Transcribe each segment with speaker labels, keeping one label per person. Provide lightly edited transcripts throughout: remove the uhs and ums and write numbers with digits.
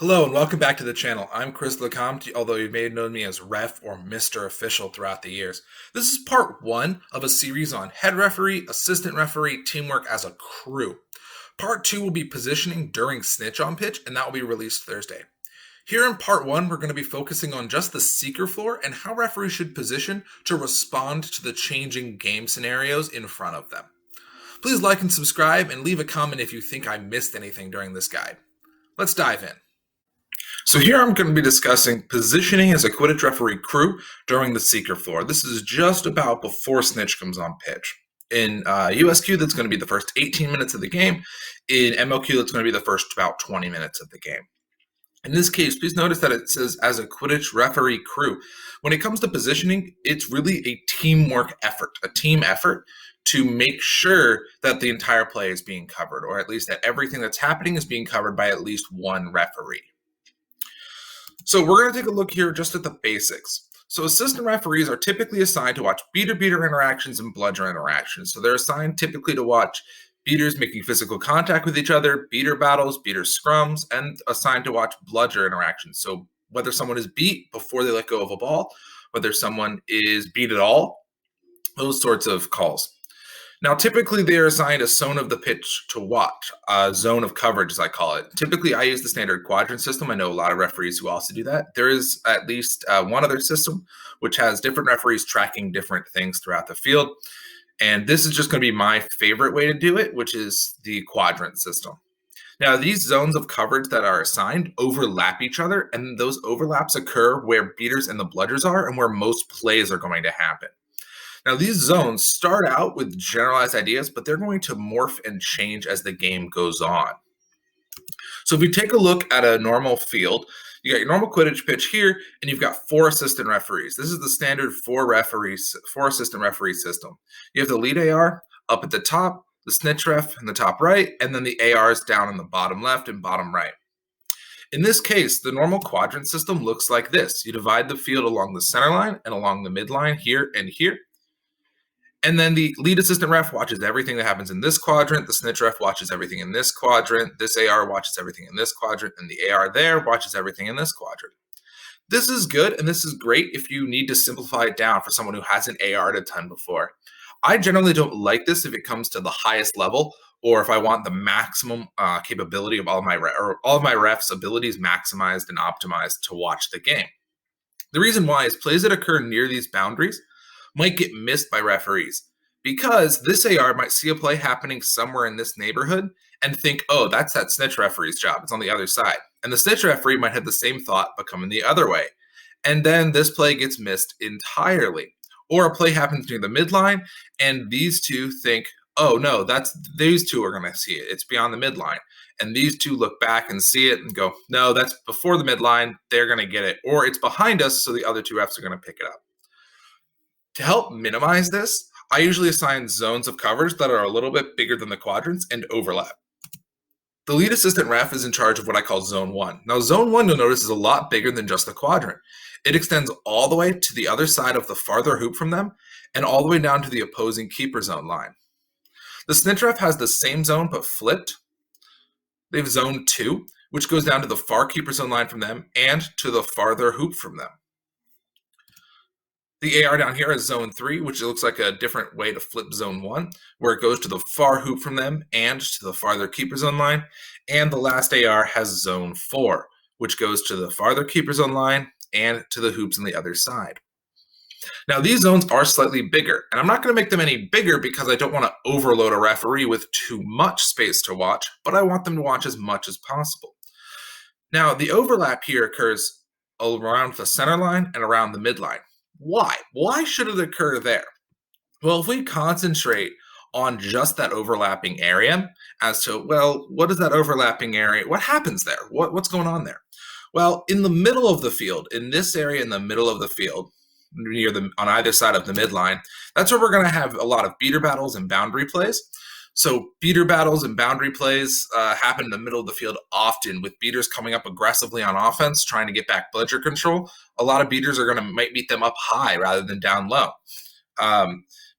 Speaker 1: Hello and welcome back to the channel. I'm Chris Lecomte, although you may have known me as Ref or Mr. Official throughout the years. This is part one of a series on head referee, assistant referee, teamwork as a crew. Part two will be positioning during Snitch-on-Pitch, and that will be released Thursday. Here in part one, we're going to be focusing on just the seeker floor and how referees should position to respond to the changing game scenarios in front of them. Please like and subscribe and leave a comment if you think I missed anything during this guide. Let's dive in. So here I'm going to be discussing positioning as a Quidditch referee crew during the seeker floor. This is just about before Snitch comes on pitch. In USQ, that's going to be the first 18 minutes of the game. In MLQ, that's going to be the first about 20 minutes of the game. In this case, please notice that it says as a Quidditch referee crew. When it comes to positioning, it's really a teamwork effort, a team effort to make sure that the entire play is being covered, or at least that everything that's happening is being covered by at least one referee. So we're going to take a look here just at the basics. So assistant referees are typically assigned to watch beater-beater interactions and bludger interactions. So they're assigned typically to watch beaters making physical contact with each other, beater battles, beater scrums, and assigned to watch bludger interactions. So whether someone is beat before they let go of a ball, whether someone is beat at all, those sorts of calls. Now, typically, they are assigned a zone of the pitch to watch, a zone of coverage, as I call it. Typically, I use the standard quadrant system. I know a lot of referees who also do that. There is at least one other system which has different referees tracking different things throughout the field. And this is just going to be my favorite way to do it, which is the quadrant system. Now, these zones of coverage that are assigned overlap each other, and those overlaps occur where beaters and the bludgers are and where most plays are going to happen. Now, these zones start out with generalized ideas, but they're going to morph and change as the game goes on. So if we take a look at a normal field, you got your normal Quidditch pitch here, and you've got four assistant referees. This is the standard four assistant referee system. You have the lead AR up at the top, the snitch ref in the top right, and then the ARs down in the bottom left and bottom right. In this case, the normal quadrant system looks like this. You divide the field along the center line and along the midline here and here. And then the lead assistant ref watches everything that happens in this quadrant. The snitch ref watches everything in this quadrant. This AR watches everything in this quadrant. And the AR there watches everything in this quadrant. This is good, and this is great if you need to simplify it down for someone who hasn't AR'd a ton before. I generally don't like this if it comes to the highest level, or if I want the maximum capability of all of my refs' abilities maximized and optimized to watch the game. The reason why is plays that occur near these boundaries might get missed by referees, because this AR might see a play happening somewhere in this neighborhood and think, oh, that's that snitch referee's job. It's on the other side. And the snitch referee might have the same thought but coming the other way. And then this play gets missed entirely. Or a play happens near the midline and these two think, oh, no, these two are going to see it. It's beyond the midline. And these two look back and see it and go, no, that's before the midline. They're going to get it. Or it's behind us, so the other two refs are going to pick it up. To help minimize this, I usually assign zones of coverage that are a little bit bigger than the quadrants and overlap. The lead assistant ref is in charge of what I call zone 1. Now, zone 1, you'll notice, is a lot bigger than just the quadrant. It extends all the way to the other side of the farther hoop from them and all the way down to the opposing keeper zone line. The snitch ref has the same zone but flipped. They have zone 2, which goes down to the far keeper zone line from them and to the farther hoop from them. The AR down here is zone 3, which looks like a different way to flip zone 1, where it goes to the far hoop from them and to the farther keeper zone line. And the last AR has zone 4, which goes to the farther keeper zone line and to the hoops on the other side. Now, these zones are slightly bigger, and I'm not going to make them any bigger because I don't want to overload a referee with too much space to watch, but I want them to watch as much as possible. Now, the overlap here occurs around the center line and around the midline. Why? Why should it occur there? Well, if we concentrate on just that overlapping area as to, well, what is that overlapping area? What happens there? What's going on there? Well, in the middle of the field, in this area in the middle of the field, on either side of the midline, that's where we're going to have a lot of beater battles and boundary plays. So beater battles and boundary plays happen in the middle of the field often, with beaters coming up aggressively on offense, trying to get back bludger control. A lot of beaters might beat them up high rather than down low.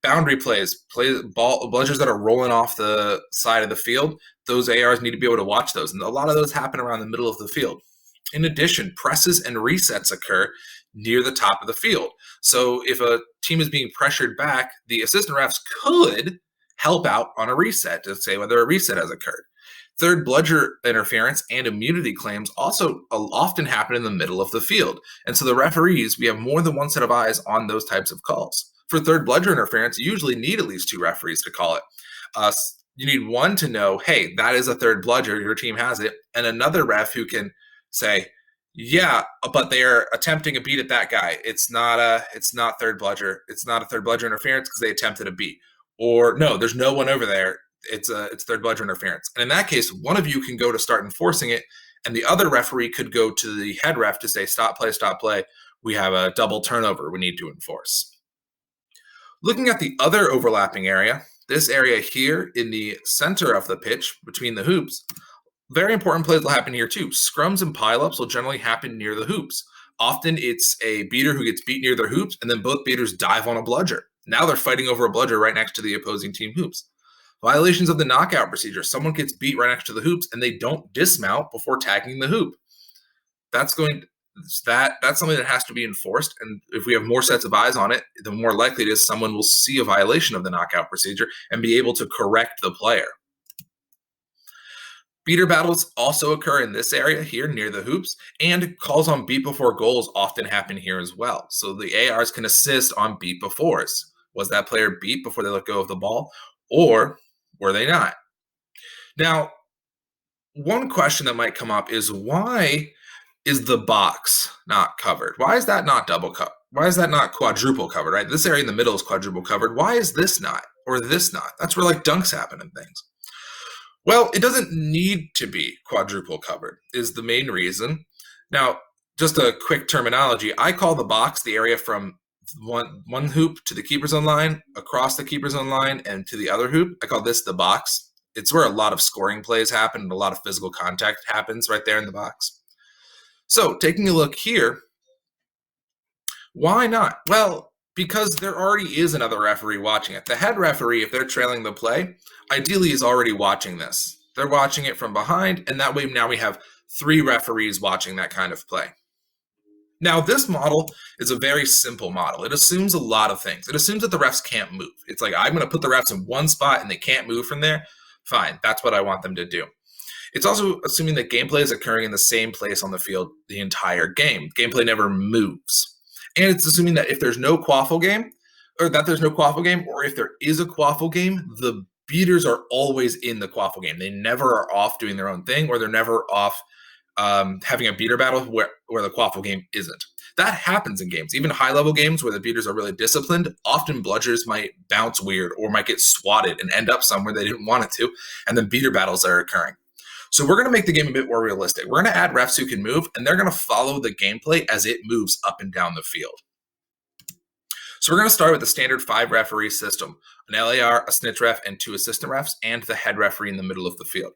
Speaker 1: Boundary plays, bludgers that are rolling off the side of the field, those ARs need to be able to watch those. And a lot of those happen around the middle of the field. In addition, presses and resets occur near the top of the field. So if a team is being pressured back, the assistant refs could help out on a reset to say whether a reset has occurred. Third bludger interference and immunity claims also often happen in the middle of the field. And so the referees, we have more than one set of eyes on those types of calls. For third bludger interference, you usually need at least 2 referees to call it. You need one to know, hey, that is a third bludger, your team has it, and another ref who can say, yeah, but they're attempting a beat at that guy. It's not third bludger. It's not a third bludger interference because they attempted a beat. Or no, there's no one over there. It's third bludger interference. And in that case, one of you can go to start enforcing it, and the other referee could go to the head ref to say, stop play. We have a double turnover we need to enforce. Looking at the other overlapping area, this area here in the center of the pitch between the hoops, very important plays will happen here too. Scrums and pileups will generally happen near the hoops. Often it's a beater who gets beat near their hoops, and then both beaters dive on a bludger. Now they're fighting over a bludger right next to the opposing team hoops. Violations of the knockout procedure. Someone gets beat right next to the hoops, and they don't dismount before tagging the hoop. That's something that has to be enforced. And if we have more sets of eyes on it, the more likely it is someone will see a violation of the knockout procedure and be able to correct the player. Beater battles also occur in this area here near the hoops, and calls on beat before goals often happen here as well. So the ARs can assist on beat befores. Was that player beat before they let go of the ball, or were they not? Now, one question that might come up is, why is the box not covered? Why is that not double covered? Why is that not quadruple covered, right? This area in the middle is quadruple covered. Why is this not, or this not? That's where like dunks happen and things. Well, it doesn't need to be quadruple covered is the main reason. Now, just a quick terminology, I call the box the area from one hoop to the keeper's own line, across the keeper's own line, and to the other hoop. I call this the box. It's where a lot of scoring plays happen and a lot of physical contact happens right there in the box. So, taking a look here, why not? Well, because there already is another referee watching it. The head referee, if they're trailing the play, ideally is already watching this. They're watching it from behind, and that way now we have 3 referees watching that kind of play. Now, this model is a very simple model. It assumes a lot of things. It assumes that the refs can't move. It's like, I'm going to put the refs in one spot and they can't move from there. Fine, that's what I want them to do. It's also assuming that gameplay is occurring in the same place on the field the entire game. Gameplay never moves. And it's assuming that if there's no quaffle game, or if there is a quaffle game, the beaters are always in the quaffle game. They never are off doing their own thing, or they're never off having a beater battle where the quaffle game isn't. That happens in games. Even high-level games where the beaters are really disciplined, often bludgers might bounce weird or might get swatted and end up somewhere they didn't want it to, and then beater battles are occurring. So we're going to make the game a bit more realistic. We're going to add refs who can move, and they're going to follow the gameplay as it moves up and down the field. So we're going to start with the standard 5 referee system, an LAR, a snitch ref, and 2 assistant refs, and the head referee in the middle of the field.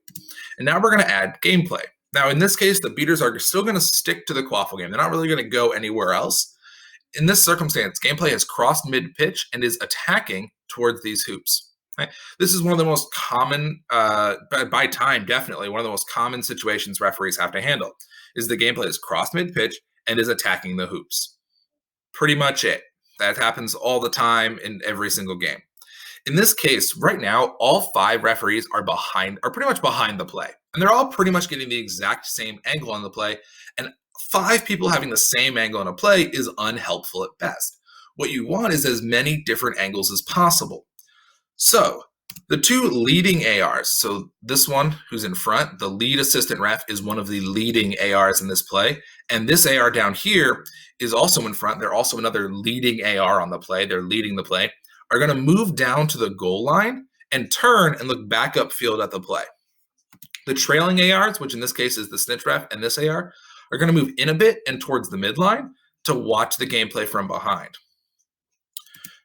Speaker 1: And now we're going to add gameplay. Now in this case, the beaters are still going to stick to the quaffle game. They're not really going to go anywhere else. In this circumstance, gameplay has crossed mid-pitch and is attacking towards these hoops. Right? This is one of the most common, by time definitely, one of the most common situations referees have to handle, is the gameplay is crossed mid-pitch and is attacking the hoops. Pretty much it. That happens all the time in every single game. In this case, right now, all 5 referees are pretty much behind the play. And they're all pretty much getting the exact same angle on the play. And 5 people having the same angle on a play is unhelpful at best. What you want is as many different angles as possible. So the 2 leading ARs, so this one who's in front, the lead assistant ref, is one of the leading ARs in this play. And this AR down here is also in front. They're also another leading AR on the play. They're leading the play, are going to move down to the goal line and turn and look back upfield at the play. The trailing ARs, which in this case is the snitch ref and this AR, are going to move in a bit and towards the midline to watch the gameplay from behind.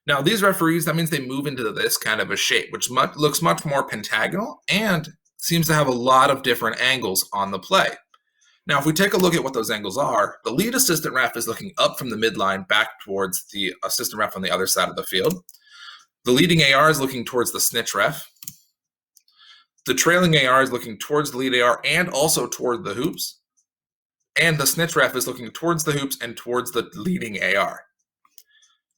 Speaker 1: Now, these referees, that means they move into this kind of a shape, which looks much more pentagonal and seems to have a lot of different angles on the play. Now, if we take a look at what those angles are, the lead assistant ref is looking up from the midline back towards the assistant ref on the other side of the field. The leading AR is looking towards the snitch ref. The trailing AR is looking towards the lead AR and also toward the hoops. and the snitch ref is looking towards the hoops and towards the leading AR.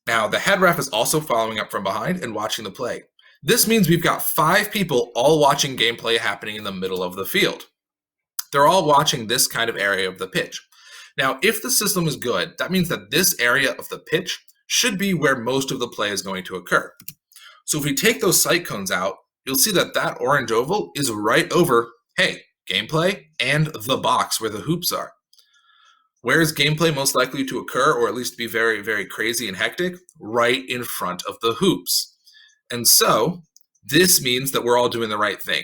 Speaker 1: Now, the head ref is also following up from behind and watching the play. This means we've got 5 people all watching gameplay happening in the middle of the field. They're all watching this kind of area of the pitch. Now, if the system is good, that means that this area of the pitch should be where most of the play is going to occur. So if we take those sight cones out, you'll see that that orange oval is right over, hey, gameplay and the box where the hoops are. Where is gameplay most likely to occur, or at least be very, very crazy and hectic? Right in front of the hoops. And so this means that we're all doing the right thing.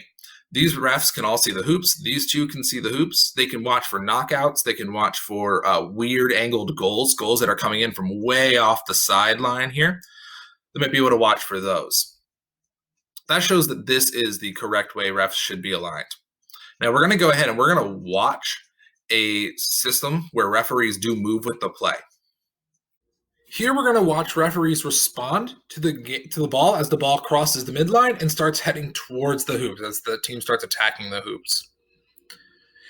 Speaker 1: These refs can all see the hoops. These two can see the hoops. They can watch for knockouts. They can watch for weird angled goals that are coming in from way off the sideline here. They might be able to watch for those. That shows that this is the correct way refs should be aligned. Now we're going to go ahead and we're going to watch a system where referees do move with the play. Here we're going to watch referees respond to the ball as the ball crosses the midline and starts heading towards the hoops as the team starts attacking the hoops.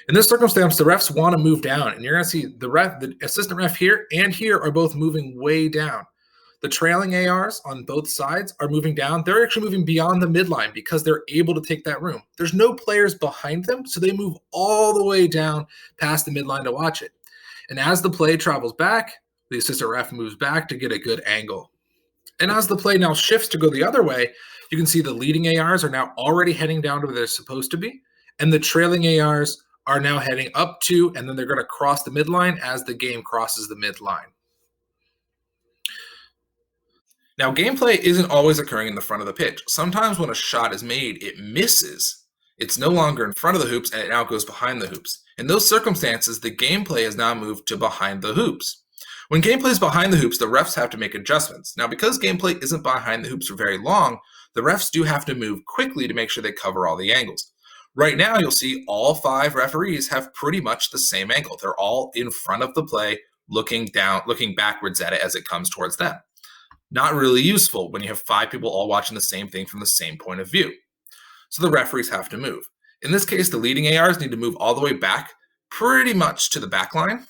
Speaker 1: In this circumstance, the refs want to move down, and you're going to see the assistant ref here and here are both moving way down. The trailing ARs on both sides are moving down. They're actually moving beyond the midline because they're able to take that room. There's no players behind them, so they move all the way down past the midline to watch it. And as the play travels back, the assistant ref moves back to get a good angle. And as the play now shifts to go the other way, you can see the leading ARs are now already heading down to where they're supposed to be, and the trailing ARs are now heading up to, and then they're going to cross the midline as the game crosses the midline. Now, gameplay isn't always occurring in the front of the pitch. Sometimes when a shot is made, it misses. It's no longer in front of the hoops, and it now goes behind the hoops. In those circumstances, the gameplay has now moved to behind the hoops. When gameplay is behind the hoops, the refs have to make adjustments. Now, because gameplay isn't behind the hoops for very long, the refs do have to move quickly to make sure they cover all the angles. Right now, you'll see all 5 referees have pretty much the same angle. They're all in front of the play, looking backwards at it as it comes towards them. Not really useful when you have 5 people all watching the same thing from the same point of view. So the referees have to move. In this case, the leading ARs need to move all the way back pretty much to the back line.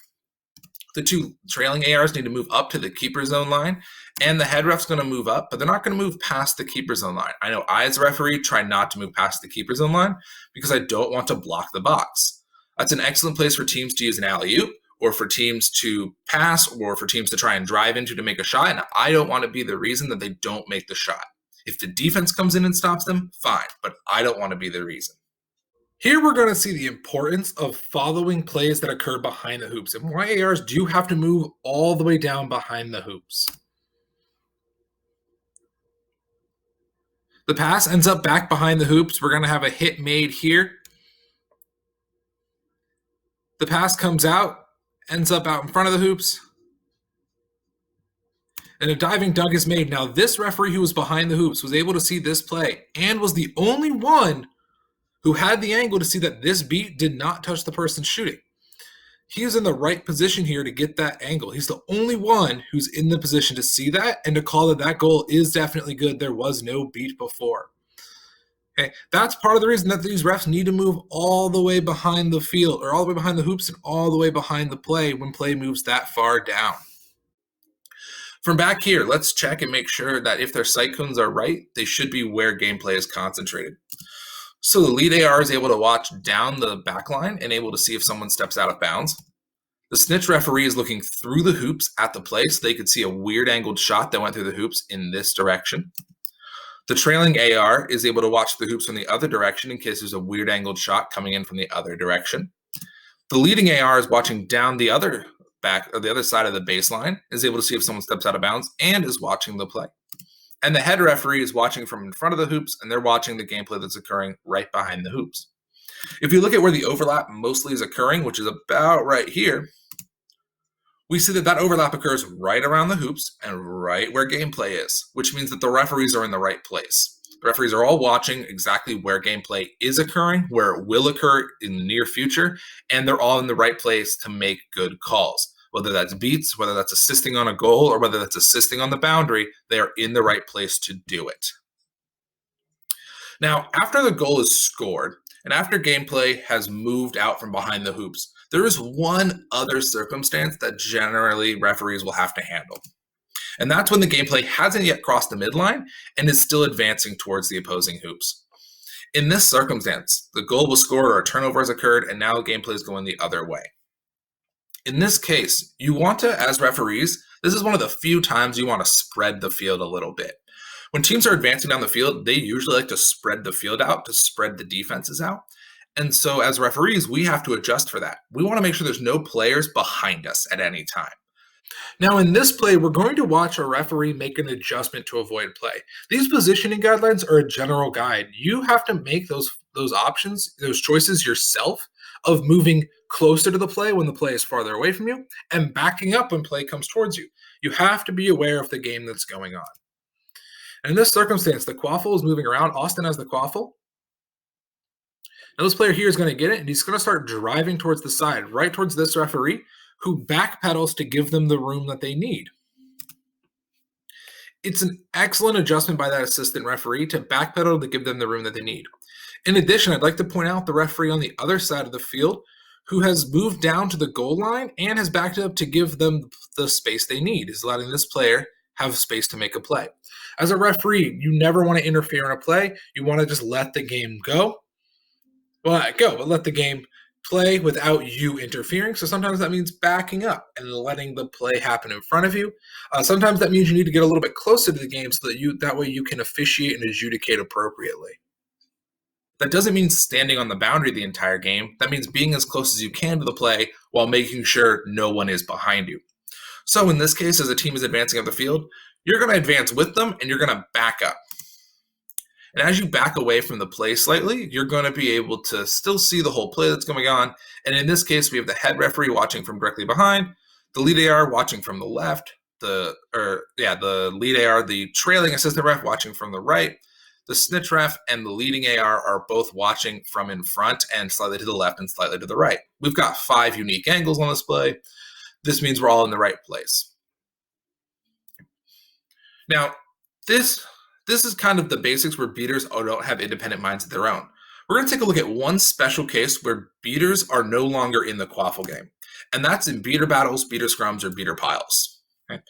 Speaker 1: The 2 trailing ARs need to move up to the keeper zone line, and the head ref's going to move up, but they're not going to move past the keeper zone line. I know I, as a referee, try not to move past the keeper zone line because I don't want to block the box. That's an excellent place for teams to use an alley-oop, or for teams to pass, or for teams to try and drive into to make a shot, and I don't want to be the reason that they don't make the shot. If the defense comes in and stops them, fine, but I don't want to be the reason. Here we're going to see the importance of following plays that occur behind the hoops, and why ARs do have to move all the way down behind the hoops. The pass ends up back behind the hoops. We're going to have a hit made here. The pass comes out, ends up out in front of the hoops, and a diving dunk is made. Now, this referee who was behind the hoops was able to see this play and was the only one who had the angle to see that this beat did not touch the person shooting. He is in the right position here to get that angle. He's the only one who's in the position to see that and to call that that goal is definitely good. There was no beat before. Okay, that's part of the reason that these refs need to move all the way behind the field, or all the way behind the hoops and all the way behind the play when play moves that far down. From back here, let's check and make sure that if their sight cones are right, they should be where gameplay is concentrated. So the lead AR is able to watch down the back line and able to see if someone steps out of bounds. The snitch referee is looking through the hoops at the play so they could see a weird angled shot that went through the hoops in this direction. The trailing AR is able to watch the hoops from the other direction in case there's a weird angled shot coming in from the other direction. The leading AR is watching down the other side of the baseline, is able to see if someone steps out of bounds, and is watching the play. And the head referee is watching from in front of the hoops, and they're watching the gameplay that's occurring right behind the hoops. If you look at where the overlap mostly is occurring, which is about right here, we see that that overlap occurs right around the hoops and right where gameplay is, which means that the referees are in the right place. The referees are all watching exactly where gameplay is occurring, where it will occur in the near future, and they're all in the right place to make good calls. Whether that's beats, whether that's assisting on a goal, or whether that's assisting on the boundary, they are in the right place to do it. Now, after the goal is scored, and after gameplay has moved out from behind the hoops, There is one other circumstance that generally referees will have to handle. And that's when the gameplay hasn't yet crossed the midline and is still advancing towards the opposing hoops. In this circumstance, the goal was scored or a turnover has occurred, and now gameplay is going the other way. In this case, you want to, as referees, this is one of the few times you want to spread the field a little bit. When teams are advancing down the field, they usually like to spread the field out, to spread the defenses out. And so as referees, we have to adjust for that. We want to make sure there's no players behind us at any time. Now, in this play, we're going to watch a referee make an adjustment to avoid play. These positioning guidelines are a general guide. You have to make those options, those choices yourself of moving closer to the play when the play is farther away from you and backing up when play comes towards you. You have to be aware of the game that's going on. And in this circumstance, the quaffle is moving around. Austin has the quaffle. Now this player here is going to get it, and he's going to start driving towards the side, right towards this referee, who backpedals to give them the room that they need. It's an excellent adjustment by that assistant referee to backpedal to give them the room that they need. In addition, I'd like to point out the referee on the other side of the field who has moved down to the goal line and has backed up to give them the space they need, is letting this player have space to make a play. As a referee, you never want to interfere in a play. You want to just let the game go. But let the game play without you interfering. So sometimes that means backing up and letting the play happen in front of you. Sometimes that means you need to get a little bit closer to the game so that way you can officiate and adjudicate appropriately. That doesn't mean standing on the boundary the entire game. That means being as close as you can to the play while making sure no one is behind you. So in this case, as a team is advancing up the field, you're going to advance with them and you're going to back up. And as you back away from the play slightly, you're going to be able to still see the whole play that's going on. And in this case, we have the head referee watching from directly behind, the lead AR watching from the left, the lead AR, the trailing assistant ref watching from the right, the snitch ref and the leading AR are both watching from in front and slightly to the left and slightly to the right. We've got 5 unique angles on this play. This means we're all in the right place. Now, this is kind of the basics where beaters don't have independent minds of their own. We're going to take a look at one special case where beaters are no longer in the quaffle game, and that's in beater battles, beater scrums, or beater piles. Okay?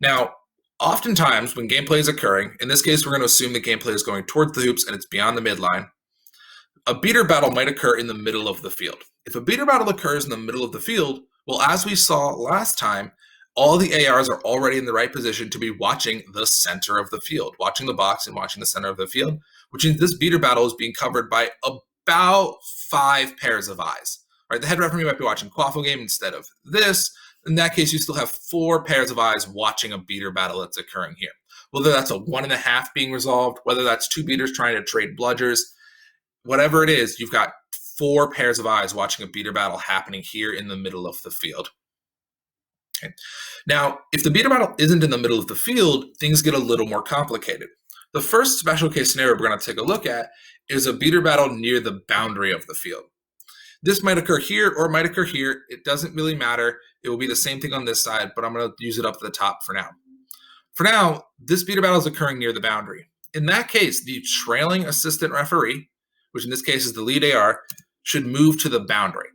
Speaker 1: Now, oftentimes when gameplay is occurring, in this case we're going to assume the gameplay is going towards the hoops and it's beyond the midline, a beater battle might occur in the middle of the field. If a beater battle occurs in the middle of the field, well, as we saw last time, all the ARs are already in the right position to be watching the center of the field, watching the box and watching the center of the field, which means this beater battle is being covered by about 5 pairs of eyes. Right? The head referee might be watching quaffle game instead of this. In that case, you still have 4 pairs of eyes watching a beater battle that's occurring here. Whether that's a 1.5 being resolved, whether that's 2 beaters trying to trade bludgers, whatever it is, you've got 4 pairs of eyes watching a beater battle happening here in the middle of the field. Okay. Now, if the beater battle isn't in the middle of the field, things get a little more complicated. The first special case scenario we're going to take a look at is a beater battle near the boundary of the field. This might occur here or it might occur here. It doesn't really matter. It will be the same thing on this side, but I'm going to use it up at the top for now. For now, this beater battle is occurring near the boundary. In that case, the trailing assistant referee, which in this case is the lead AR, should move to the boundary.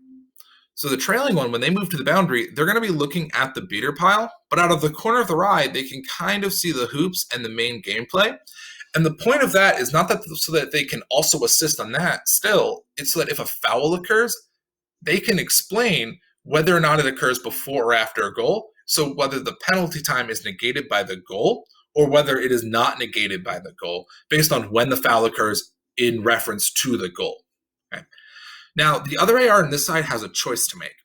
Speaker 1: So the trailing one, when they move to the boundary, they're going to be looking at the beater pile, but out of the corner of their eye, they can kind of see the hoops and the main gameplay. And the point of that is not that so that they can also assist on that. Still, it's so that if a foul occurs, they can explain whether or not it occurs before or after a goal. So whether the penalty time is negated by the goal or whether it is not negated by the goal based on when the foul occurs in reference to the goal. Okay. Now, the other AR on this side has a choice to make.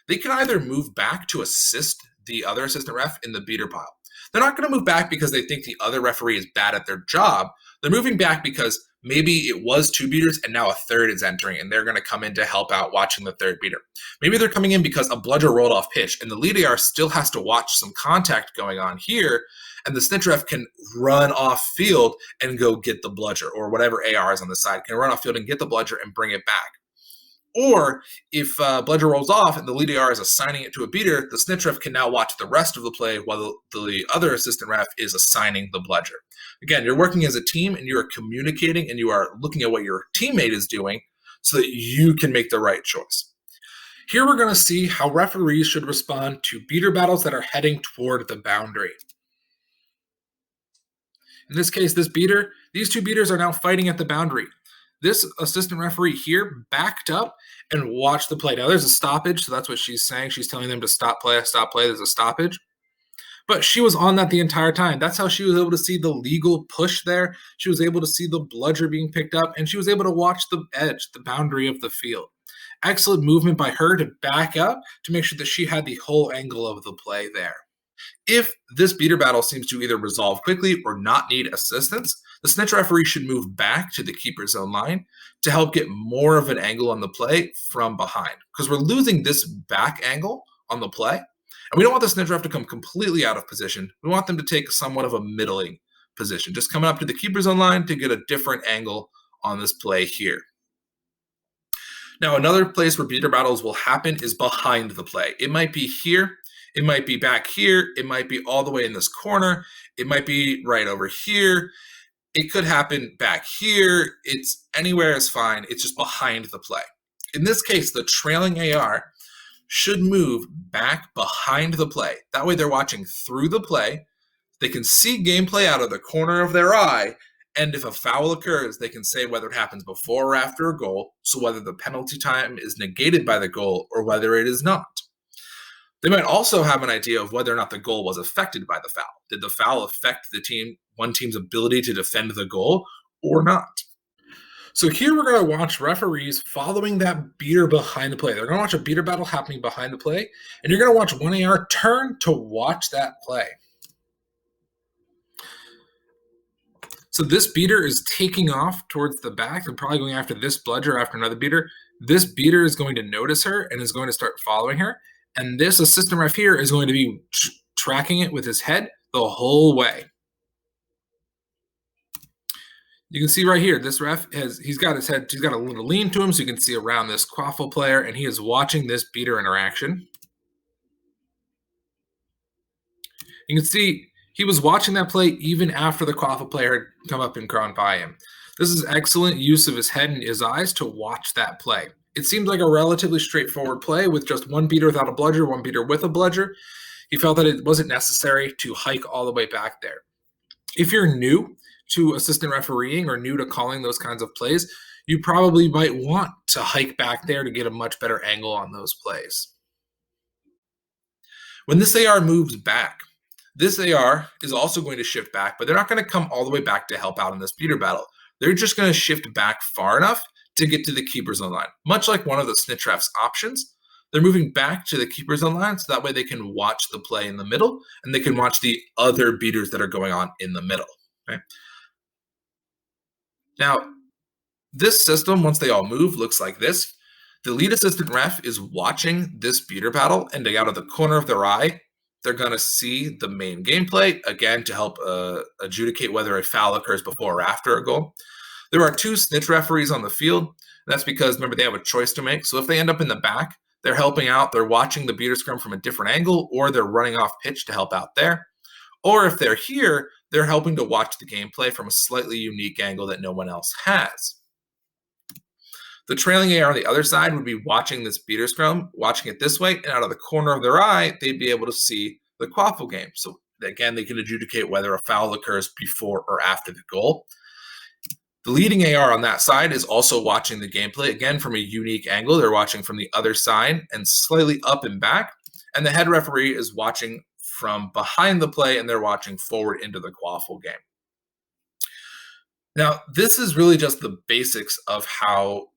Speaker 1: They can either move back to assist the other assistant ref in the beater pile. They're not going to move back because they think the other referee is bad at their job. They're moving back because maybe it was 2 beaters and now a third is entering and they're going to come in to help out watching the third beater. Maybe they're coming in because a bludger rolled off pitch and the lead AR still has to watch some contact going on here and the snitch ref can run off field and go get the bludger, or whatever AR is on the side can run off field and get the bludger and bring it back. Or if bludger rolls off and the lead AR is assigning it to a beater, the snitch ref can now watch the rest of the play while the other assistant ref is assigning the bludger. Again, you're working as a team and you are communicating and you are looking at what your teammate is doing so that you can make the right choice. Here we're going to see how referees should respond to beater battles that are heading toward the boundary. In this case, these two beaters are now fighting at the boundary. This assistant referee here backed up and watched the play. Now there's a stoppage, so that's what she's saying. She's telling them to stop play, there's a stoppage. But she was on that the entire time. That's how she was able to see the legal push there. She was able to see the bludger being picked up, and she was able to watch the edge, the boundary of the field. Excellent movement by her to back up to make sure that she had the whole angle of the play there. If this beater battle seems to either resolve quickly or not need assistance, the snitch referee should move back to the keeper zone line to help get more of an angle on the play from behind. Because we're losing this back angle on the play, and we don't want the snitch ref to come completely out of position. We want them to take somewhat of a middling position, just coming up to the keeper zone line to get a different angle on this play here. Now, another place where beater battles will happen is behind the play. It might be here. It might be back here. It might be all the way in this corner. It might be right over here. It could happen back here. It's anywhere is fine. It's just behind the play. In this case, the trailing AR should move back behind the play. That way they're watching through the play. They can see gameplay out of the corner of their eye. And if a foul occurs, they can say whether it happens before or after a goal, so whether the penalty time is negated by the goal or whether it is not. They might also have an idea of whether or not the goal was affected by the foul. Did the foul affect one team's ability to defend the goal or not? So here we're going to watch referees following that beater behind the play. They're going to watch a beater battle happening behind the play, and you're going to watch one AR turn to watch that play. So this beater is taking off towards the back. They're probably going after this bludger after another beater. This beater is going to notice her and is going to start following her. And this assistant ref here is going to be tracking it with his head the whole way. You can see right here, this ref he's got his head, he's got a little lean to him, so you can see around this quaffle player, and he is watching this beater interaction. You can see he was watching that play even after the quaffle player had come up and gone by him. This is excellent use of his head and his eyes to watch that play. It seems like a relatively straightforward play with just one beater without a bludger, one beater with a bludger. He felt that it wasn't necessary to hike all the way back there. If you're new to assistant refereeing or new to calling those kinds of plays, you probably might want to hike back there to get a much better angle on those plays. When this AR moves back, this AR is also going to shift back, but they're not going to come all the way back to help out in this beater battle. They're just going to shift back far enough to get to the keeper zone line. Much like one of the snitch ref's options, they're moving back to the keeper zone line so that way they can watch the play in the middle and they can watch the other beaters that are going on in the middle. Okay? Now, this system, once they all move, looks like this. The lead assistant ref is watching this beater battle, and out of the corner of their eye, they're going to see the main gameplay, again, to help adjudicate whether a foul occurs before or after a goal. There are two snitch referees on the field. That's because, remember, they have a choice to make. So if they end up in the back, they're helping out. They're watching the beater scrum from a different angle, or they're running off pitch to help out there. Or if they're here, they're helping to watch the gameplay from a slightly unique angle that no one else has. The trailing AR on the other side would be watching this beater scrum, watching it this way, and out of the corner of their eye, they'd be able to see the quaffle game. So again, they can adjudicate whether a foul occurs before or after the goal. The leading AR on that side is also watching the gameplay, again, from a unique angle. They're watching from the other side and slightly up and back. And the head referee is watching from behind the play, and they're watching forward into the quaffle game. Now, this is really just the basics of how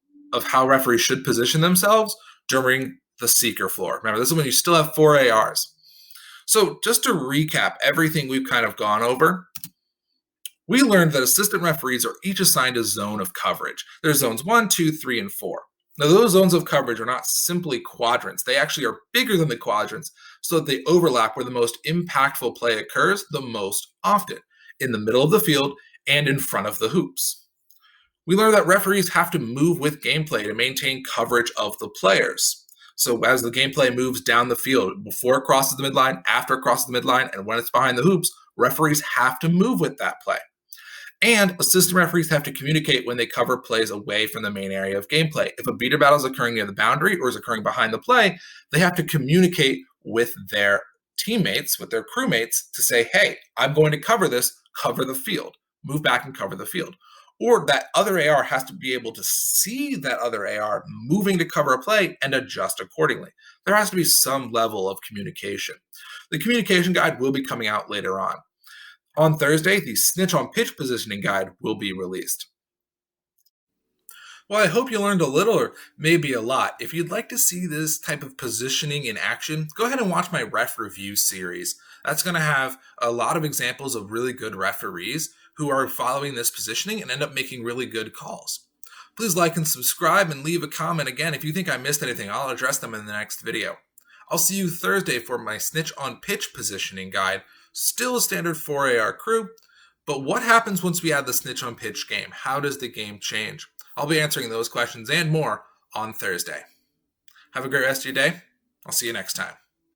Speaker 1: referees should position themselves during the seeker floor. Remember, this is when you still have 4 ARs. So just to recap everything we've kind of gone over, we learned that assistant referees are each assigned a zone of coverage. There's zones 1, 2, 3, and 4. Now, those zones of coverage are not simply quadrants. They actually are bigger than the quadrants so that they overlap where the most impactful play occurs the most often, in the middle of the field and in front of the hoops. We learned that referees have to move with gameplay to maintain coverage of the players. So as the gameplay moves down the field, before it crosses the midline, after it crosses the midline, and when it's behind the hoops, referees have to move with that play. And assistant referees have to communicate when they cover plays away from the main area of gameplay. If a beater battle is occurring near the boundary or is occurring behind the play, they have to communicate with their teammates, with their crewmates, to say, hey, I'm going to cover this, cover the field, move back and cover the field. Or that other AR has to be able to see that other AR moving to cover a play and adjust accordingly. There has to be some level of communication. The communication guide will be coming out later on. On Thursday, the Snitch-on-Pitch positioning guide will be released. Well, I hope you learned a little or maybe a lot. If you'd like to see this type of positioning in action, go ahead and watch my ref review series. That's going to have a lot of examples of really good referees who are following this positioning and end up making really good calls. Please like and subscribe and leave a comment. Again, if you think I missed anything, I'll address them in the next video. I'll see you Thursday for my Snitch-on-Pitch positioning guide. Still a standard 4AR crew, but what happens once we add the Snitch-on-Pitch game? How does the game change? I'll be answering those questions and more on Thursday. Have a great rest of your day. I'll see you next time.